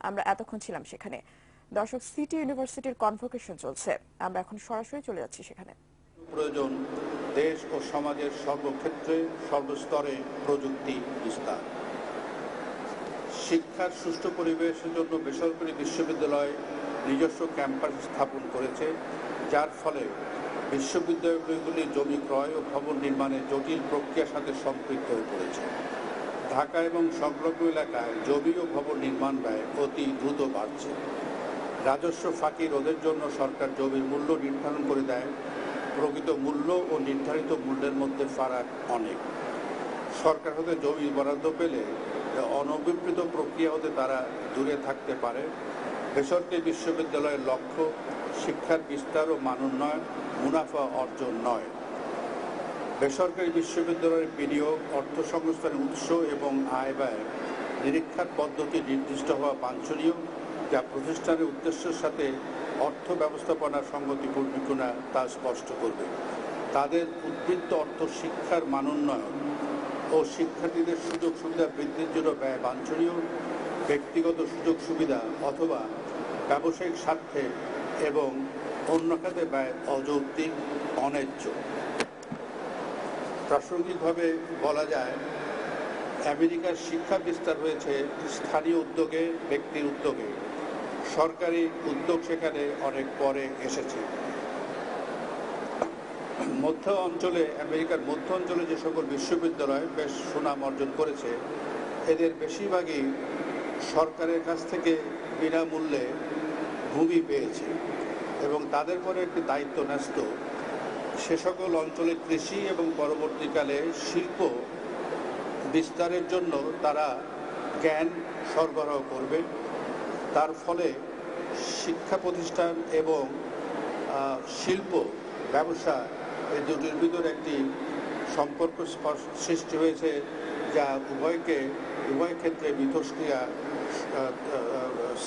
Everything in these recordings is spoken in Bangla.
আমরা এতক্ষণ ছিলাম সেখানে। দর্শক, সিটি ইউনিভার্সিটির কনভোকেশন চলছে, আমরা এখন সরাসরি চলে যাচ্ছি সেখানে। প্রয়োজন দেশ ও সমাজের সর্বক্ষেত্রে সর্বস্তরে প্রযুক্তি বিস্তার। শিক্ষার সুষ্ঠু পরিবেশের জন্য বেসরকারি বিশ্ববিদ্যালয় নিজস্ব ক্যাম্পাস স্থাপন করেছে, যার ফলে বিশ্ববিদ্যালয়গুলি জমি ক্রয় ও ভবন নির্মাণের জটিল প্রক্রিয়ার সাথে সম্পৃক্ত হয়ে পড়েছে। ঢাকা এবং সংলগ্ন এলাকায় জমি ও ভবন নির্মাণ ব্যয় অতি দ্রুত বাড়ছে। রাজস্ব ফাঁকি রোধের জন্য সরকার জমির মূল্য নির্ধারণ করে দেয়। প্রকৃত মূল্য ও নির্ধারিত মূল্যের মধ্যে ফারাক অনেক। সরকার হতে জমি বরাদ্দ পেলে অনভিপ্রেত প্রক্রিয়া হতে তারা দূরে থাকতে পারে। বেসরকারি বিশ্ববিদ্যালয়ের লক্ষ্য শিক্ষার বিস্তার ও মানোন্নয়ন, মুনাফা অর্জন নয়। বেসরকারি বিশ্ববিদ্যালয়ের বিনিয়োগ, অর্থ সংস্থানের উৎস এবং আয় ব্যয় নিরীক্ষার পদ্ধতি নির্দিষ্ট হওয়া বাঞ্ছনীয়, যা প্রতিষ্ঠানের উদ্দেশ্যের সাথে অর্থ ব্যবস্থাপনার সঙ্গতিপূর্ণ কিনা তা স্পষ্ট করবে। তাদের উদ্বৃত্ত অর্থ শিক্ষার মানোন্নয়ন ও শিক্ষার্থীদের সুযোগ সুবিধা বৃদ্ধির জন্য ব্যয় বাঞ্ছনীয়, ব্যক্তিগত সুযোগ সুবিধা অথবা ব্যবসায়িক স্বার্থে এবং অন্য খাতে ব্যয় অযৌক্তিক, অন্যায্য। প্রাসঙ্গিকভাবে বলা যায়, আমেরিকার শিক্ষা বিস্তার হয়েছে স্থানীয় উদ্যোগে, ব্যক্তির উদ্যোগে। সরকারি উদ্যোগ সেখানে অনেক পরে এসেছে। মধ্য অঞ্চলে, আমেরিকার মধ্য অঞ্চলে যে সকল বিশ্ববিদ্যালয় বেশ সুনাম অর্জন করেছে, এদের বেশিরভাগই সরকারের কাছ থেকে বিনামূল্যে ভূমি পেয়েছে এবং তাদের পরে একটি দায়িত্ব ন্যস্ত সে সকল অঞ্চলে কৃষি এবং পরবর্তীকালে শিল্প বিস্তারের জন্য তারা জ্ঞান সরবরাহ করবে। তার ফলে শিক্ষা প্রতিষ্ঠান এবং শিল্প ব্যবসা এই দুটির ভিতরে একটি সম্পর্ক সৃষ্টি হয়েছে, যা উভয় ক্ষেত্রে মিথস্ক্রিয়া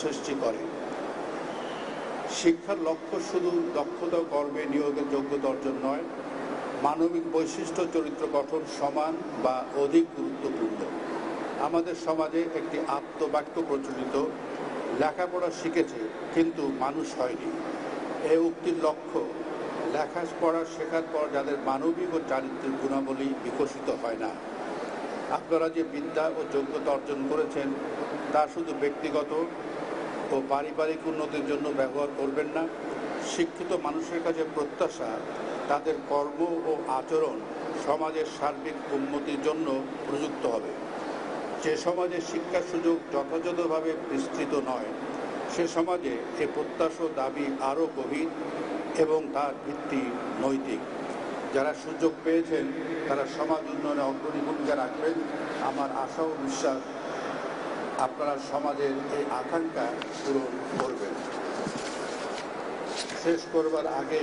সৃষ্টি করে। শিক্ষার লক্ষ্য শুধু দক্ষতা কর্মে নিয়োগের যোগ্যতা অর্জন নয়, মানবিক বৈশিষ্ট্য, চরিত্র গঠন সমান বা অধিক গুরুত্বপূর্ণ। আমাদের সমাজে একটি আপ্তবাক্য প্রচলিত, লেখাপড়া শিখেছে কিন্তু মানুষ হয়নি। এই উক্তির লক্ষ্য লেখাপড়া শেখার পর যাদের মানবিক ও চারিত্রিক গুণাবলী বিকশিত হয় না। আপনারা যে বিদ্যা ও যোগ্যতা অর্জন করেছেন তা শুধু ব্যক্তিগত ও পারিবারিক উন্নতির জন্য ব্যবহার করবেন না। শিক্ষিত মানুষের কাছে প্রত্যাশা তাদের কর্ম ও আচরণ সমাজের সার্বিক উন্নতির জন্য প্রযুক্ত হবে। যে সমাজে শিক্ষার সুযোগ যথাযথভাবে বিস্তৃত নয়, সে সমাজে এ প্রত্যাশা দাবি আরও গভীর এবং তার ভিত্তি নৈতিক। যারা সুযোগ পেয়েছেন তারা সমাজ উন্নয়নে অগ্রণী ভূমিকা রাখবেন। আমার আশা ও বিশ্বাস আপনারা সমাজের এই আকাঙ্ক্ষা পূরণ করবেন। শেষ করবার আগে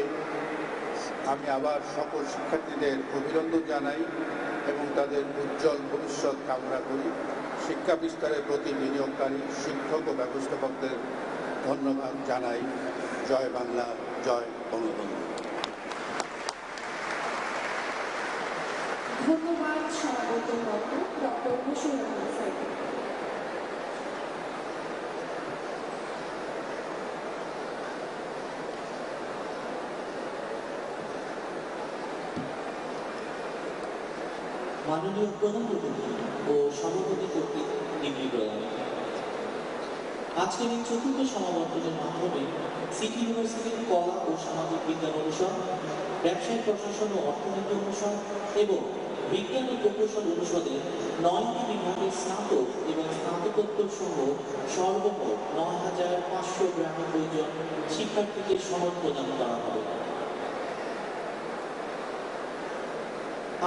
আমি আবার সকল শিক্ষার্থীদের অভিনন্দন জানাই এবং তাদের উজ্জ্বল ভবিষ্যৎ কামনা করি। শিক্ষা বিস্তারের প্রতি বিনিয়োগকারী শিক্ষক ও ব্যবস্থাপকদের ধন্যবাদ জানাই। জয় বাংলা, জয় বঙ্গবন্ধু। ধন্যবাদ সভাপতি ডক্টর বশির আহমেদ স্যারকে। মাননীয় প্রধান অতিথি ও সভাপতি কর্তৃক ডিগ্রি প্রদান। আজকের এই চতুর্থ সমাবর্তনের মাধ্যমে সিটি ইউনিভার্সিটির কলা ও সামাজিক বিজ্ঞান অনুষদ, ব্যবসায়িক প্রশাসন ও অর্থনীতি অনুষদ এবং বিজ্ঞান ও প্রকৌশল অনুষদের 9টি বিভাগের স্নাতক এবং স্নাতকোত্তর সহ সর্বমোট ৯,৫৯২ জন শিক্ষার্থীকে সনদ প্রদান করা হবে।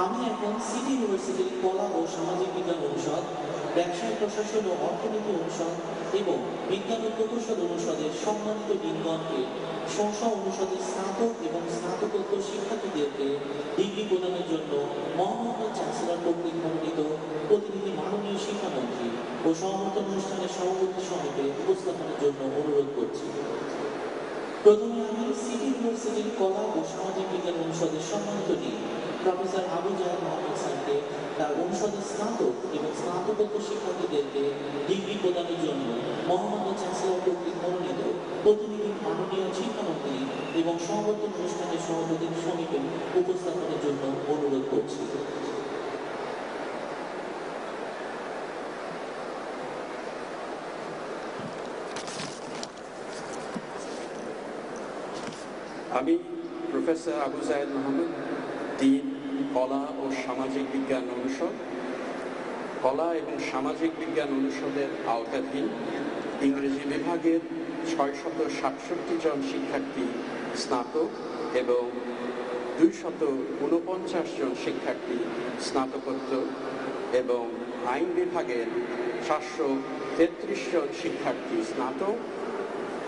আমি এখন সিটি ইউনিভার্সিটির কলা ও সামাজিক বিজ্ঞান অনুষদ, ব্যবসায় প্রশাসন ও অর্থনীতি অনুষদ এবং বিজ্ঞান ও প্রকৌশল অনুষদের সম্মানিত বৃন্দগণকে স্ব অনুষদের স্নাতক এবং স্নাতকোত্তর শিক্ষার্থীদেরকে ডিগ্রি প্রদানের জন্য মহামান্য চ্যান্সেলর কর্তৃক মনোনীত প্রতিনিধি মাননীয় শিক্ষামন্ত্রী ও সমাবর্তন অনুষ্ঠানের সভাপতি সমিতিতে উপস্থাপনের জন্য অনুরোধ করছি। প্রথমে আমি সিটি ইউনিভার্সিটির কলা ও সামাজিক বিজ্ঞান অনুষদের সম্মানিত ডিন প্রফেসর আবু জাহেদ মোহাম্মদ স্যারকে তার অনুষদের স্নাতক এবং স্নাতকোত্তর শিক্ষার্থীদেরকে ডিগ্রি প্রদানের জন্য মহামান্য চ্যান্সেলর কর্তৃক মনোনীত প্রতিনিধি মাননীয় শিক্ষামন্ত্রী এবং সমাবর্তন অনুষ্ঠানের সভাপতি সমিতি উপস্থাপনের জন্য অনুরোধ করছি। আমি প্রফেসর আবু জায়েদ মাহমুদ, ডিন, কলা ও সামাজিক বিজ্ঞান অনুষদ, কলা এবং সামাজিক বিজ্ঞান অনুষদের আওতাধীন ইংরেজি বিভাগের 667 জন শিক্ষার্থী স্নাতক এবং 249 জন শিক্ষার্থী স্নাতকোত্তর এবং আইন বিভাগের 433 জন শিক্ষার্থী স্নাতক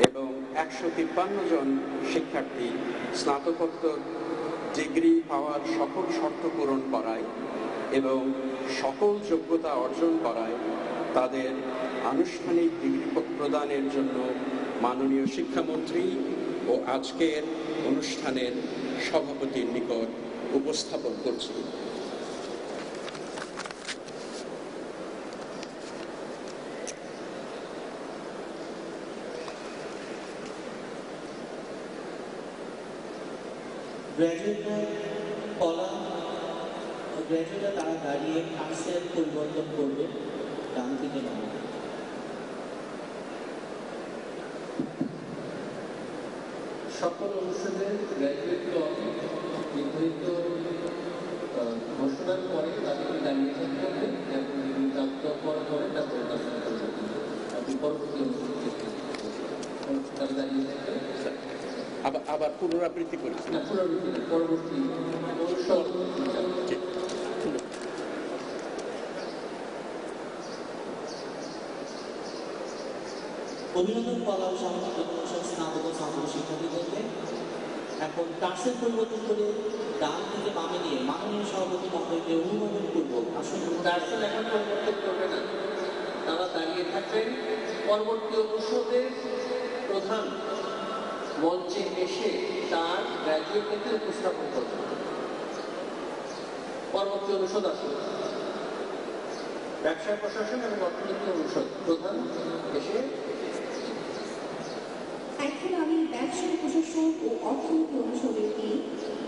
এবং 153 জন শিক্ষার্থী স্নাতকোত্তর ডিগ্রি পাওয়ার সকল শর্ত পূরণ করায় এবং সকল যোগ্যতা অর্জন করায় তাদের আনুষ্ঠানিক ডিগ্রি প্রদানের জন্য মাননীয় শিক্ষামন্ত্রী ও আজকের অনুষ্ঠানের সভাপতির নিকট উপস্থাপন করছি। গ্র্যাজুয়েটরা তারা দাঁড়িয়ে ক্লাসের পরিবর্তন করবে, ডান থেকে নামে। সকল অনুষদের গ্র্যাজুয়েটগণ নির্ধারিত ঘোষণার পরে তাদেরকে দাঁড়িয়ে থাকতে হবে এবং দায়িত্ব করার পরে তাদের দর্শন করতে হবে। আপনি পরবর্তী অনুষ্ঠানে দাঁড়িয়ে থাকবেন। আবার পুনরাবৃত্তি করছি না, পুনরাবৃত্তি না, পরবর্তী অনুষদ। অভিনন্দন কলা ও সামাজিক অনুষদ স্নাতক ও ছাত্র শিক্ষার্থীদেরকে। এখন ক্লাসের পরিবর্তন করে ডান থেকে বামে নিয়ে মাননীয় সভাপতি মহোদয়কে অভিনন্দন পূর্বক আসন দার্শন এখন পরিবর্তন করবে না, তারা দাঁড়িয়ে থাকবেন। পরবর্তী অনুষদের প্রধান মঞ্চে এসে তার গ্র্যাজুয়েটকে উপস্থাপন করবে। পরবর্তী অনুষদ আসবে ব্যবসায় প্রশাসন এবং অর্থনীতি অনুষদ প্রধান এসে। এখন আমি ব্যবসায় প্রশাসন ও অর্থনীতি অনুষদের dean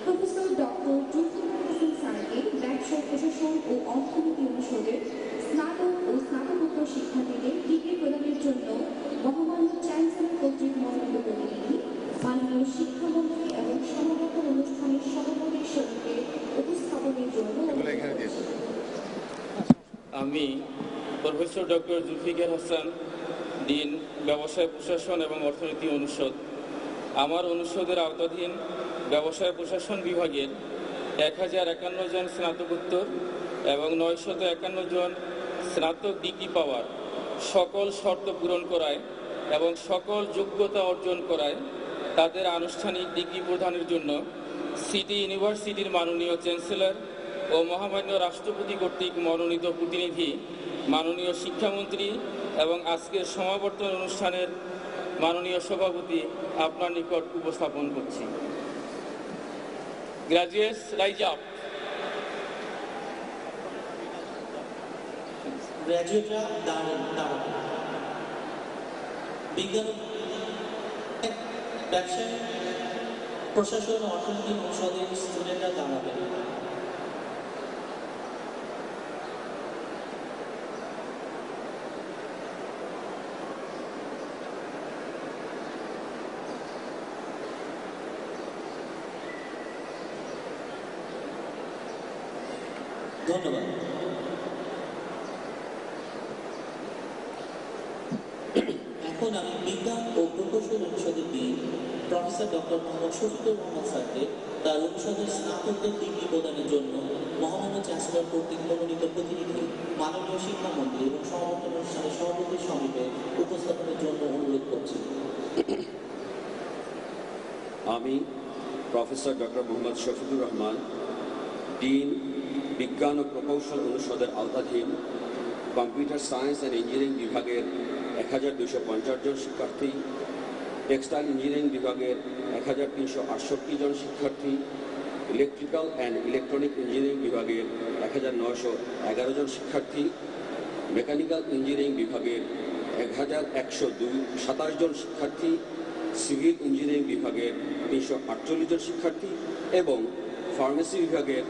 professor doctor Zulfiqar Hasan স্যারকে ব্যবসায় প্রশাসন ও অর্থনীতি অনুষদের স্নাতক ও স্নাতকোত্তর শিক্ষার্থীদের ডিগ্রি প্রদানের জন্য মহামান্য চ্যান্সেলর কর্তৃক মনোনীত প্রতিনিধি মাননীয় শিক্ষামন্ত্রী এবং সমাবর্তন অনুষ্ঠানের সভাপতি সমিতিকে উপস্থাপনের জন্য আমি professor doctor Zulfiqar Hasan, dean, ব্যবসায় প্রশাসন এবং অর্থনীতি অনুষদ, আমার অনুষদের আওতাধীন ব্যবসায় প্রশাসন বিভাগের 1051 জন স্নাতকোত্তর এবং 951 জন স্নাতক ডিগ্রি পাওয়ার সকল শর্ত পূরণ করায় এবং সকল যোগ্যতা অর্জন করায় তাদের আনুষ্ঠানিক ডিগ্রি প্রদানের জন্য সিটি ইউনিভার্সিটির মাননীয় চ্যান্সেলর ও মহামান্য রাষ্ট্রপতি কর্তৃক মনোনীত প্রতিনিধি মাননীয় শিক্ষামন্ত্রী এবং আজকের সমাবর্তন অনুষ্ঠানের মাননীয় সভাপতি আপনার নিকট উপস্থাপন করছি। Graduates rise up. গ্র্যাজুয়েটরা দাঁড়ান। বিজ্ঞান ব্যবসায় প্রশাসন ও অর্থনীতি অনুষদের স্টুডেন্টরা দাঁড়াবেন। ধন্যবাদ। এখন আমি বিজ্ঞান ও প্রকৌশল অনুষদের dean professor doctor Mohammad Shafiqur Rahman স্যারকে তার অনুষদের স্নাতকদের ডিগ্রি প্রদানের জন্য মহামান্য চ্যান্সেলর কর্তৃক মনোনীত প্রতিনিধি মাননীয় শিক্ষামন্ত্রী এবং সমাবর্তন অনুষ্ঠানের সভাপতি সমিতিতে উপস্থাপনের জন্য অনুরোধ করছি। আমি professor doctor Mohammad Shafiqur Rahman, dean, বিজ্ঞান ও প্রকৌশল অনুষদের আওতাধীন কম্পিউটার সায়েন্স অ্যান্ড ইঞ্জিনিয়ারিং বিভাগের 1250 জন শিক্ষার্থী, টেক্সটাইল ইঞ্জিনিয়ারিং বিভাগের 1368 জন শিক্ষার্থী, ইলেকট্রিক্যাল অ্যান্ড ইলেকট্রনিক ইঞ্জিনিয়ারিং বিভাগের 1911 জন শিক্ষার্থী, মেকানিক্যাল ইঞ্জিনিয়ারিং বিভাগের 1127 জন শিক্ষার্থী, সিভিল ইঞ্জিনিয়ারিং বিভাগের 348 জন শিক্ষার্থী এবং ফার্মেসি বিভাগের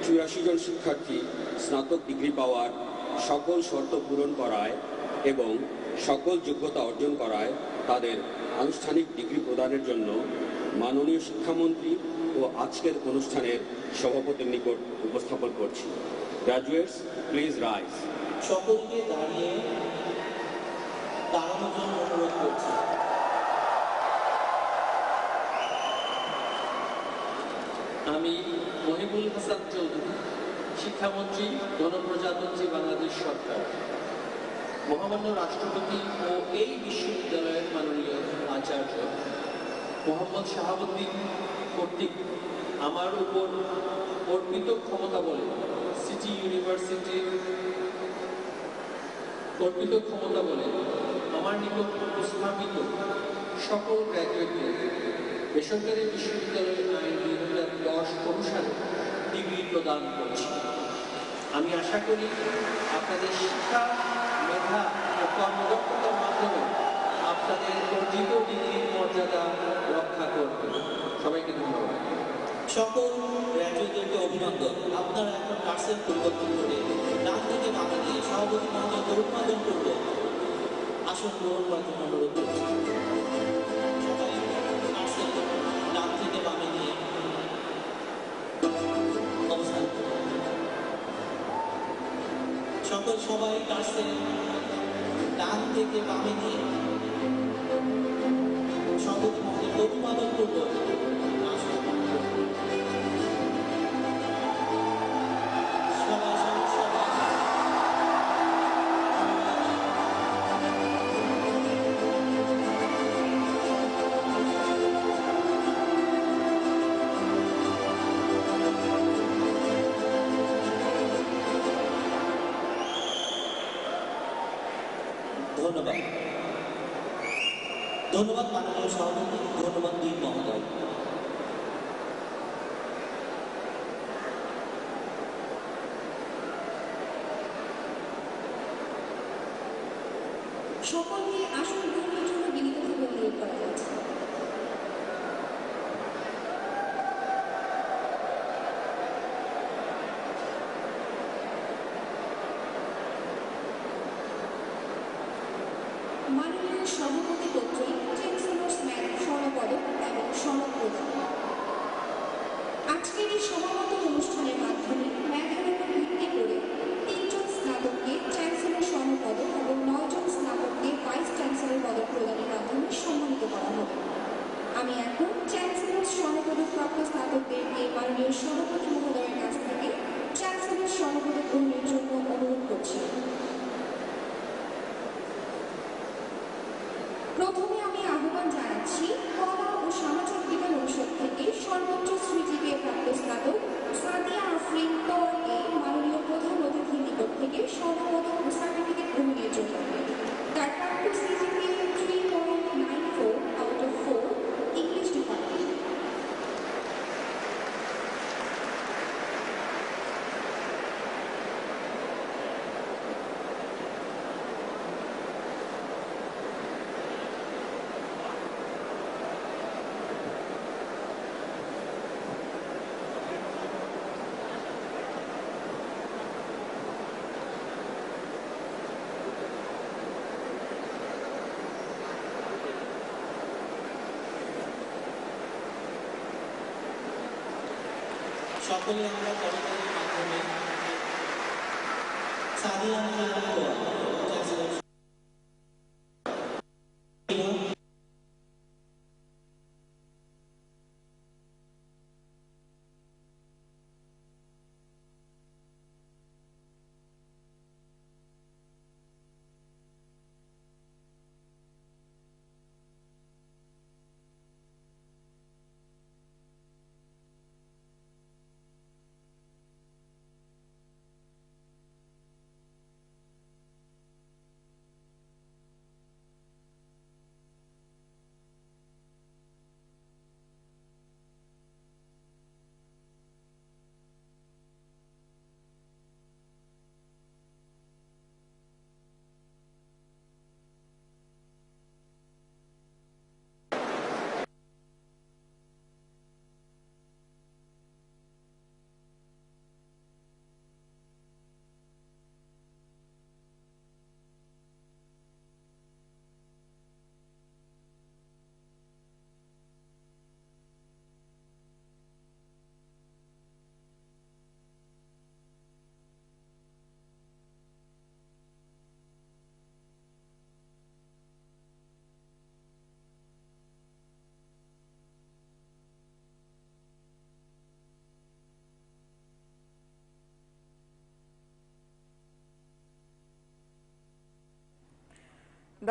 84 জন শিক্ষার্থী স্নাতক ডিগ্রি পাওয়ার সকল শর্ত পূরণ করায় এবং সকল যোগ্যতা অর্জন করায় তাদের আনুষ্ঠানিক ডিগ্রি প্রদানের জন্য মাননীয় শিক্ষামন্ত্রী ও আজকের অনুষ্ঠানের সভাপতির নিকট উপস্থাপন করছি। Graduates, please rise. সকলকে দাঁড়িয়ে দাঁড়ানোর জন্য অনুরোধ করছি। আমি মহিবুল হাসান চৌধুরী, শিক্ষামন্ত্রী, গণপ্রজাতন্ত্রী বাংলাদেশ সরকার, মহামান্য রাষ্ট্রপতি ও এই বিশ্ববিদ্যালয়ের মাননীয় আচার্য মোহাম্মদ শাহাবুদ্দিন কর্তৃক আমার উপর অর্পিত ক্ষমতা বলে সিটি ইউনিভার্সিটির আমার নিকট উপস্থাপিত সকল গ্র্যাজুয়েটদের বেসরকারি বিশ্ববিদ্যালয়ের আইন 2010 অনুসারে ডিগ্রি প্রদান করছি। আমি আশা করি আপনাদের শিক্ষা, মেধা ও কর্মদক্ষতার মাধ্যমে আপনাদের অর্জিত ডিগ্রির মর্যাদা রক্ষা করবে। সবাইকে ধন্যবাদ। সকল গ্র্যাজুয়েটদেরকে অভিনন্দন। আপনারা এখন ক্লাসের পরিবর্তন করে ডান থেকে বামে দিয়ে সভাপতি মহোদয়কে অভিনন্দন করব। আসন গ্রহণ করার জন্য অনুরোধ করছি। সবাই ক্লাসের ডান থেকে বামে দিয়ে অবস্থান করুন। সবাই ক্লাসের ডান থেকে বামে দিয়ে সভাপতি মহোদয়কে অভিনন্দন করব। ধন্যবাদ মাননীয় সভাপতি, ধন্যবাদ দুই মহোদয়। সকলকে আসন গ্রহণের জন্য বিনীতভাবে অনুরোধ করা যাচ্ছে। মাননীয় সভাপতি কর্তৃক চ্যান্সেলর্স ম্যাডাম স্বর্ণপদক এবং সনদ প্রদান। আজকের এই সমাগত অনুষ্ঠানের মাধ্যমে মেধার উপর ভিত্তি করে 3 জন স্নাতককে চ্যান্সেলর স্বর্ণপদক এবং 9 জন স্নাতককে ভাইস চ্যান্সেলর পদক প্রদানের মাধ্যমে সম্মানিত করা হবে। আমি এখন চ্যান্সেলর স্বর্ণপদক প্রাপ্ত স্নাতকদেরকে মাননীয় সভাপতি মহোদয়ের কাছ থেকে চ্যান্সেলর স্বর্ণপদক গ্রহণের জন্য অনুরোধ করছি। প্রথমে আমি আহ্বান জানাচ্ছি কলা ও সামাজিক বিজ্ঞান অনুষদ থেকে সর্বোচ্চ সিজিপিএ প্রাপ্ত স্নাতক সাদিয়া আফরিন তোয়াকে মাননীয় প্রধান অতিথির নিকট থেকে স্বর্ণপদক ও সার্টিফিকেট গ্রহণের জন্য। তার প্রাপ্ত CGPA 3.94 out of 4 English department. সকলে আমরা করতালির মাধ্যমে সাদিয়া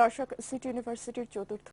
দর্শক, সিটি ইউনিভার্সিটির চতুর্থ